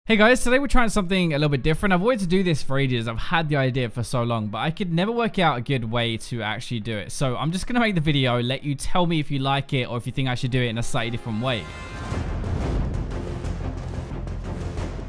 Hey guys, today we're trying something a little bit different. I've wanted to do this for ages. I've had the idea for so long, but I could never work out a good way to actually do it. So I'm just going to make the video, let you tell me if you like it or if you think I should do it in a slightly different way.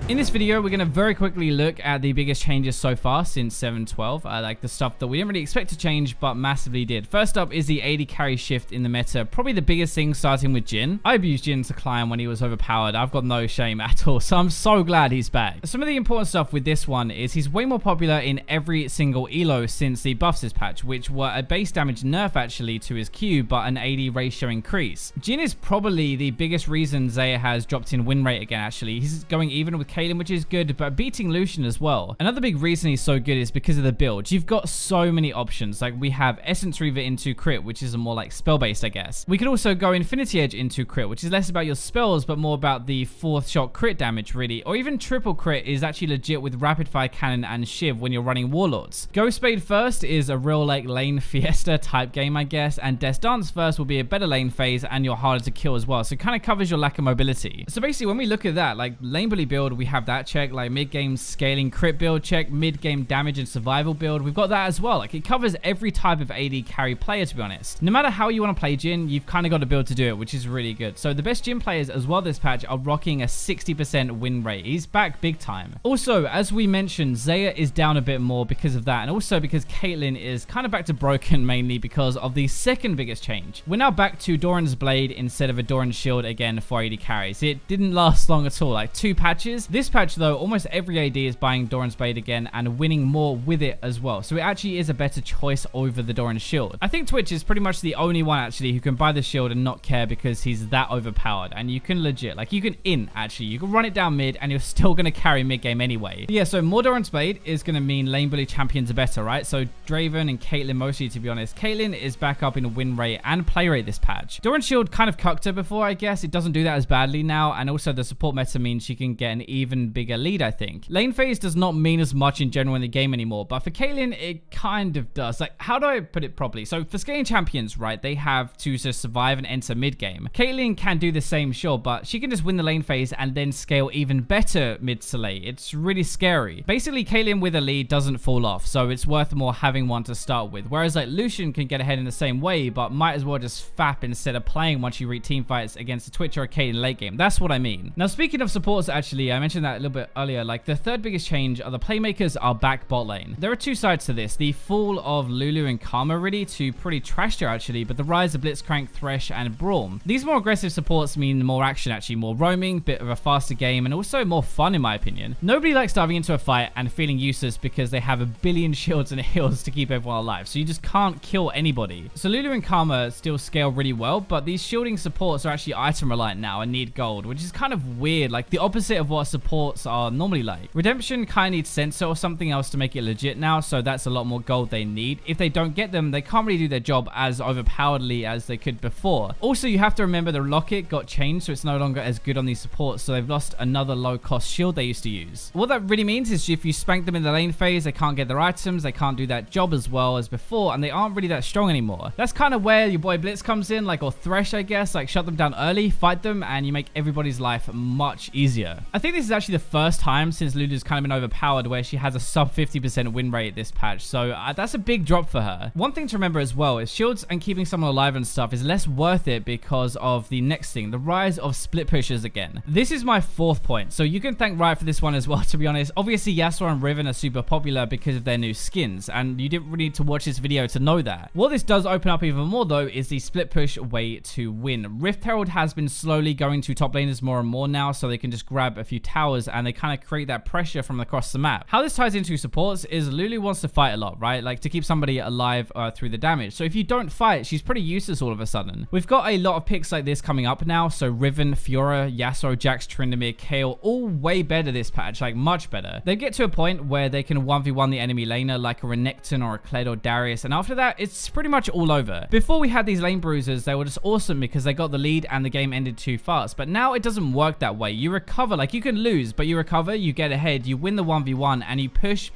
In this video, we're going to very quickly look at the biggest changes so far since 7.12, like the stuff that we didn't really expect to change, but massively did. First up is the AD carry shift in the meta, probably the biggest thing starting with JHIN. I abused JHIN to climb when he was overpowered. I've got no shame at all, so I'm so glad he's back. Some of the important stuff with this one is he's way more popular in every single elo since the buffs this patch, which were a base damage nerf actually to his Q, but an AD ratio increase. JHIN is probably the biggest reason Zaya has dropped in win rate again actually. He's going even with Caitlyn, which is good, but beating Lucian as well. Another big reason he's so good is because of the build. You've got so many options. Like we have Essence Reaver into crit, which is more like spell based, I guess. We could also go Infinity Edge into crit, which is less about your spells, but more about the fourth shot crit damage really. Or even triple crit is actually legit with rapid fire cannon and Shiv when you're running Warlords. Ghost Spade first is a real like lane fiesta type game, I guess, and Death Dance first will be a better lane phase and you're harder to kill as well. So it kind of covers your lack of mobility. So basically when we look at that, like lane bully build, we have that check, like mid-game scaling crit build check, mid-game damage and survival build, we've got that as well. Like it covers every type of AD carry player, to be honest. No matter how you want to play JHIN, you've kind of got to build to do it, which is really good. So the best JHIN players as well this patch are rocking a 60% win rate. He's back big time. Also, as we mentioned, Zaya is down a bit more because of that, and also because Caitlyn is kind of back to broken mainly because of the second biggest change. We're now back to Doran's blade instead of a Doran shield again for AD carries. It didn't last long at all, like 2 patches. This patch though, almost every AD is buying Doran's blade again and winning more with it as well. So it actually is a better choice over the Doran shield. I think Twitch is pretty much the only one actually who can buy the shield and not care because he's that overpowered. And you can legit, like you can actually, you can run it down mid and you're still going to carry mid game anyway. But yeah, so more Doran's blade is going to mean lane bully champions are better, right? So Draven and Caitlyn mostly, to be honest. Caitlyn is back up in win rate and play rate this patch. Doran's shield kind of cucked her before, I guess. It doesn't do that as badly now. And also the support meta means she can get an even bigger lead, I think. Lane phase does not mean as much in general in the game anymore, but for Caitlyn, it kind of does. Like, how do I put it properly? So for scaling champions, right, they have to just survive and enter mid game. Caitlyn can do the same, sure, but she can just win the lane phase and then scale even better mid to late. It's really scary. Basically, Caitlyn with a lead doesn't fall off, so it's worth more having one to start with. Whereas like Lucian can get ahead in the same way, but might as well just fap instead of playing once you reach team fights against a Twitch or a Caitlyn late game. That's what I mean. Now, speaking of supports, actually, I mentioned that a little bit earlier. Like the third biggest change are the playmakers are back bot lane. There are 2 sides to this. The fall of Lulu and Karma really to pretty trash tier actually, but the rise of Blitzcrank, Thresh, and Braum. These more aggressive supports mean more action actually, more roaming, bit of a faster game, and also more fun in my opinion. Nobody likes diving into a fight and feeling useless because they have a billion shields and heals to keep everyone alive, so you just can't kill anybody. So Lulu and Karma still scale really well, but these shielding supports are actually item reliant now and need gold, which is kind of weird, like the opposite of what supports are normally like. Redemption kind of needs sensor or something else to make it legit now, so that's a lot more gold they need. If they don't get them, they can't really do their job as overpoweredly as they could before. Also, you have to remember the locket got changed, so it's no longer as good on these supports, so they've lost another low-cost shield they used to use. What that really means is if you spank them in the lane phase, they can't get their items, they can't do that job as well as before, and they aren't really that strong anymore. That's kind of where your boy Blitz comes in, like, or Thresh, I guess. Like, shut them down early, fight them, and you make everybody's life much easier. I think this is actually the first time since Lulu's kind of been overpowered where she has a sub 50% win rate this patch, so that's a big drop for her. One thing to remember as well is shields and keeping someone alive and stuff is less worth it because of the next thing, the rise of split pushers again. This is my 4th point, so you can thank Riot for this one as well, to be honest. Obviously, Yasuo and Riven are super popular because of their new skins, and you didn't really need to watch this video to know that. What this does open up even more though is the split push way to win. Rift Herald has been slowly going to top laners more and more now, so they can just grab a few towers and they kind of create that pressure from across the map. How this ties into supports is Lulu wants to fight a lot, right? Like to keep somebody alive through the damage. So if you don't fight, she's pretty useless all of a sudden. We've got a lot of picks like this coming up now. So Riven, Fiora, Yasuo, Jax, Tryndamere, Kayle, all way better this patch, like much better. They get to a point where they can 1v1 the enemy laner like a Renekton or a Kled or Darius, and after that, it's pretty much all over. Before we had these lane bruisers, they were just awesome because they got the lead and the game ended too fast, but now it doesn't work that way. You recover, like you can lose, but you recover, you get ahead, you win the 1v1, and you push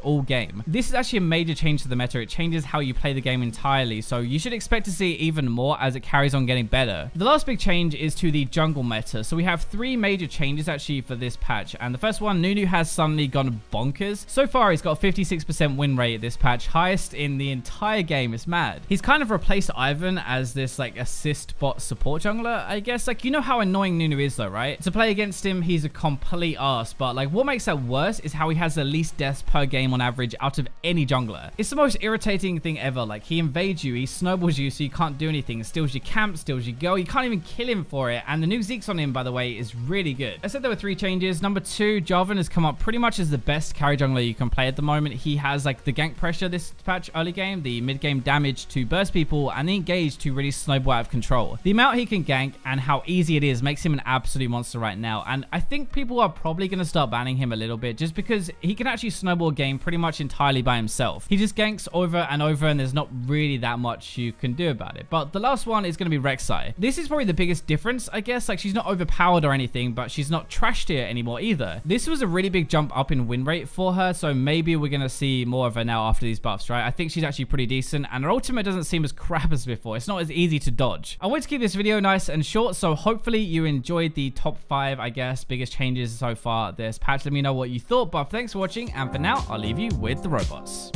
all game. This is actually a major change to the meta. It changes how you play the game entirely, so you should expect to see even more as it carries on getting better. The last big change is to the jungle meta. So we have 3 major changes actually for this patch, and the first one, Nunu has suddenly gone bonkers. So far, he's got a 56% win rate this patch, highest in the entire game. It's mad. He's kind of replaced Ivan as this like assist bot support jungler, I guess. Like, you know how annoying Nunu is though, right? To play against him, he's a complete ass, but like what makes that worse is how he has the least deaths per game on average out of any jungler. It's the most irritating thing ever. Like, he invades you, he snowballs you so you can't do anything, steals your camp, steals your girl, you can't even kill him for it, and the new Zeke's on him, by the way, is really good. I said there were 3 changes. Number 2, Jarvan has come up pretty much as the best carry jungler you can play at the moment. He has like the gank pressure this patch early game, the mid game damage to burst people, and the engage to really snowball out of control. The amount he can gank and how easy it is makes him an absolute monster right now, and I think people are probably going to start banning him a little bit just because he can actually snowball a game pretty much entirely by himself. He just ganks over and over, and there's not really that much you can do about it. But the last one is going to be Rek'Sai. This is probably the biggest difference, I guess. Like, she's not overpowered or anything, but she's not trash tier anymore either. This was a really big jump up in win rate for her, so maybe we're going to see more of her now after these buffs, right? I think she's actually pretty decent, and her ultimate doesn't seem as crap as before. It's not as easy to dodge. I want to keep this video nice and short, so hopefully you enjoyed the top 5, I guess, biggest changes so far this patch. Let me know what you thought, but thanks for watching, and for now, I'll leave you with the robots.